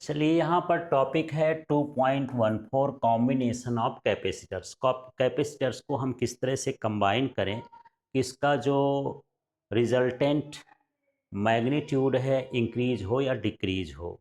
चलिए यहाँ पर टॉपिक है 2.14 कॉम्बिनेशन ऑफ कैपेसिटर्स। कैपेसिटर्स को हम किस तरह से कंबाइन करें कि इसका जो रिजल्टेंट मैग्नीट्यूड है इंक्रीज हो या डिक्रीज हो।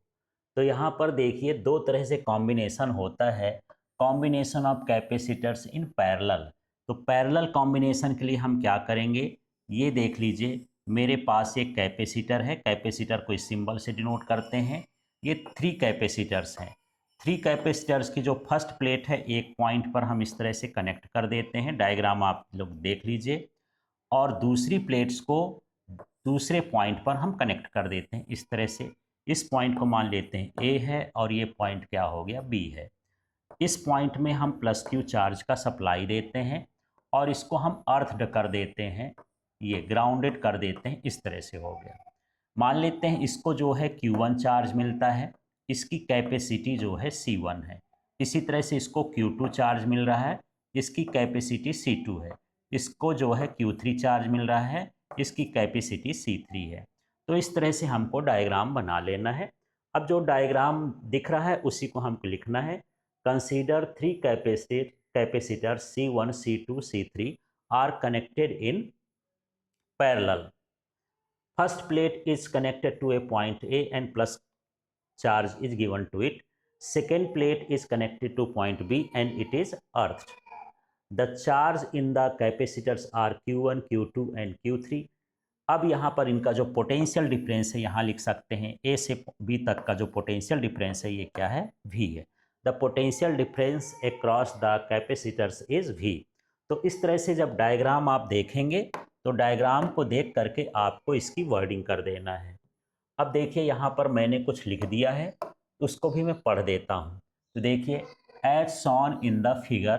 तो यहाँ पर देखिए दो तरह से कॉम्बिनेशन होता है। Combination of capacitors in parallel. तो पैरेलल कॉम्बिनेशन के लिए हम क्या करेंगे, ये देख लीजिए। मेरे पास एक कैपेसिटर है, कैपेसिटर को इस सिंबल से डिनोट करते हैं। ये थ्री कैपेसिटर्स हैं। थ्री कैपेसिटर्स की जो फर्स्ट प्लेट है एक पॉइंट पर हम इस तरह से कनेक्ट कर देते हैं, डायग्राम आप लोग देख लीजिए। और दूसरी प्लेट्स को दूसरे पॉइंट पर हम कनेक्ट कर देते हैं इस तरह से। इस पॉइंट को मान लेते हैं ए है और ये पॉइंट क्या हो गया, बी है। इस पॉइंट में हम प्लस क्यू चार्ज का सप्लाई देते हैं और इसको हम अर्थड कर देते हैं, ये ग्राउंडेड कर देते हैं, इस तरह से हो गया। मान लेते हैं इसको जो है Q1 चार्ज मिलता है, इसकी कैपेसिटी जो है C1 है। इसी तरह से इसको Q2 चार्ज मिल रहा है, इसकी कैपेसिटी C2 है। इसको जो है Q3 चार्ज मिल रहा है, इसकी कैपेसिटी C3 है। तो इस तरह से हमको डायग्राम बना लेना है। अब जो डायग्राम दिख रहा है उसी को हमको लिखना है। Consider three capacitor C1, C2, C3 are connected in parallel. First plate is connected to a point A and plus charge is given to it. Second plate is connected to point B and it is earthed. The charge in the capacitors are Q1, Q2 and Q3. अब यहाँ पर इनका जो potential difference है यहाँ लिख सकते हैं, ए से बी तक का जो पोटेंशियल डिफरेंस है ये क्या है, V है। The potential difference across the capacitors is V। तो इस तरह से जब डायग्राम आप देखेंगे तो डायग्राम को देख करके आपको इसकी वर्डिंग कर देना है। अब देखिए यहाँ पर मैंने कुछ लिख दिया है, उसको भी मैं पढ़ देता हूँ। तो देखिए, as shown in the figure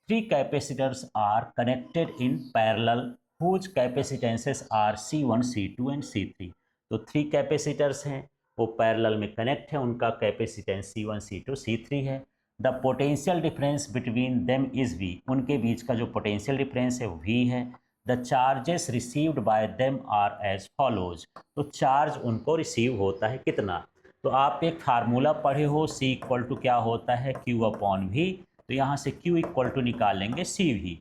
three capacitors are connected in parallel whose capacitances are C1, C2 and C3। तो थ्री कैपेसिटर्स हैं, वो पैरेलल में कनेक्ट है, उनका कैपेसिटेंस C1, C2, C3 है। The potential difference between them is V। उनके बीच का जो पोटेंशियल डिफरेंस है वो V है। The charges received by them are as follows. तो चार्ज उनको रिसीव होता है कितना। तो आप एक फार्मूला पढ़े हो, C इक्वल टू क्या होता है, Q अपॉन V। तो यहाँ से Q इक्वल टू निकालेंगे CV।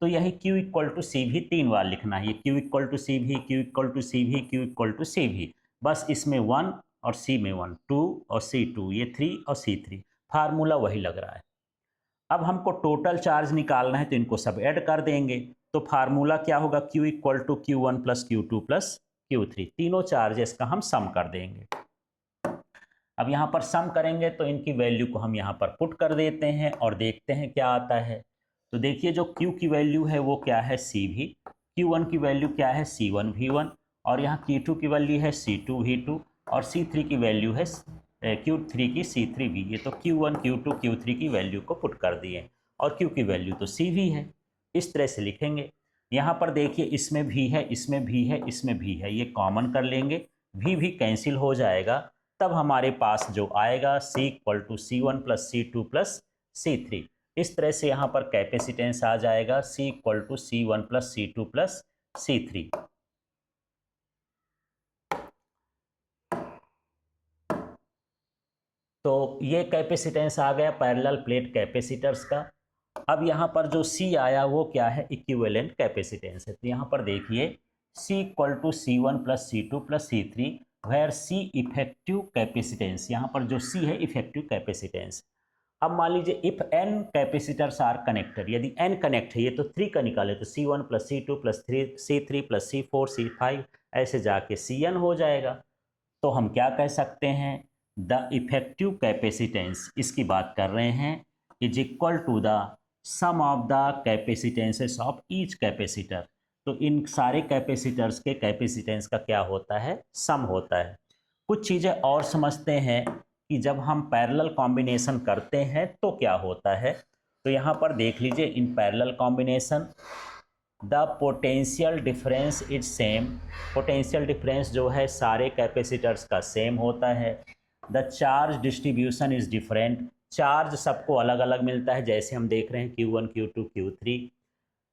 तो यही Q इक्वल टू CV तीन बार लिखना है, ये Q equal to CV, Q equal to CV, Q equal to CV। बस इसमें 1 और C में 1, 2 और C2, ये 3 और C3। फार्मूला वही लग रहा है। अब हमको टोटल चार्ज निकालना है तो इनको सब ऐड कर देंगे। तो फार्मूला क्या होगा, Q equal to Q1 plus Q2 plus Q3। तीनों चार्जेस का हम सम कर देंगे। अब यहाँ पर सम करेंगे तो इनकी वैल्यू को हम यहाँ पर पुट कर देते हैं और देखते हैं क्या आता है। तो देखिए जो Q की वैल्यू है वो क्या है, CV। Q1 की वैल्यू क्या है, C1 V1। और यहाँ Q2 की वैल्यू है C2 V2। और C3 की वैल्यू है Q3 की C3 V। ये तो Q1, Q2, Q3 की वैल्यू को पुट कर दिए और Q की वैल्यू तो CV है। इस तरह से लिखेंगे। यहाँ पर देखिए इसमें भी है, इसमें भी है, इसमें भी है, ये कॉमन कर लेंगे, भी कैंसिल हो जाएगा। तब हमारे पास जो आएगा C equal to C1 plus C2 plus C3। इस तरह से यहाँ पर कैपेसिटेंस आ जाएगा C equal to C1 plus C2 plus C3। तो ये कैपेसिटेंस आ गया पैरेलल प्लेट कैपेसिटर्स का। अब यहाँ पर जो C आया वो क्या है, इक्विवेलेंट कैपेसिटेंस है। तो यहाँ पर देखिए C equal to C1 plus C2 plus C3 where C effective capacitance. यहाँ पर जो C है इफेक्टिव कैपेसिटेंस। अब मान लीजिए if n capacitors are connected, यदि n कनेक्ट है, ये तो 3 का निकाले तो C1 plus C2 plus C3 plus C4 C5 ऐसे जाके Cn हो जाएगा। तो हम क्या कह सकते हैं, द इफेक्टिव कैपेसिटेंस, इसकी बात कर रहे हैं, is equal to the sum of the capacitances of each capacitor. तो इन सारे कैपेसिटर्स के कैपेसिटेंस का क्या होता है, सम होता है। कुछ चीज़ें और समझते हैं कि जब हम पैरेलल कॉम्बिनेशन करते हैं तो क्या होता है। तो यहाँ पर देख लीजिए, in parallel combination the potential difference is same. Potential difference जो है सारे कैपेसिटर्स का सेम होता है। The charge distribution is different. Charge सबको अलग अलग मिलता है, जैसे हम देख रहे हैं Q1, Q2, Q3।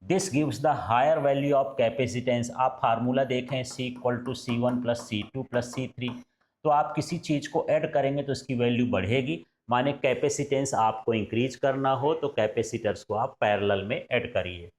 This gives the higher value of capacitance. आप फार्मूला देखें C equal to C1 plus C2 plus C3। तो आप किसी चीज़ को ऐड करेंगे तो इसकी वैल्यू बढ़ेगी। माने कैपेसिटेंस आपको इंक्रीज करना हो तो कैपेसिटर्स को आप पैरेलल में ऐड करिए।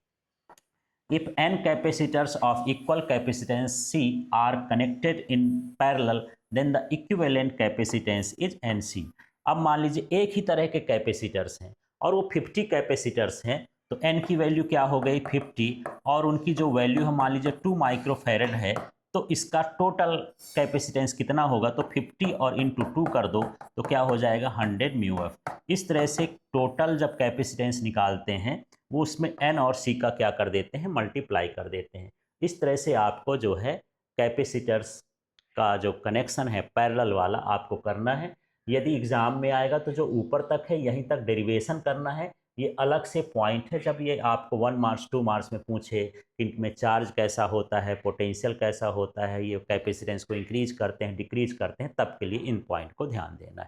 If n capacitors of equal capacitance C are connected in parallel, then the equivalent capacitance is NC। अब मान लीजिए एक ही तरह के कैपेसिटर्स हैं और वो 50 कैपेसिटर्स हैं, तो n की वैल्यू क्या हो गई 50, और उनकी जो वैल्यू हम मान लीजिए 2 माइक्रोफेरेड है, तो इसका टोटल कैपेसिटेंस कितना होगा, तो 50 और इंटू 2 कर दो तो क्या हो जाएगा 100 म्यू एफ। इस तरह से टोटल जब कैपेसिटेंस निकालते हैं वो उसमें एन और सी का क्या कर देते हैं, मल्टीप्लाई कर देते हैं। इस तरह से आपको जो है कैपेसिटर्स का जो कनेक्शन है पैरेलल वाला आपको करना है। यदि एग्ज़ाम में आएगा तो जो ऊपर तक है यहीं तक डेरिवेशन करना है, ये अलग से पॉइंट है। जब ये आपको 1 मार्क्स 2 मार्क्स में पूछे कि इनमें चार्ज कैसा होता है, पोटेंशियल कैसा होता है, ये कैपेसिटेंस को इंक्रीज करते हैं डिक्रीज करते हैं, तब के लिए इन पॉइंट को ध्यान देना है।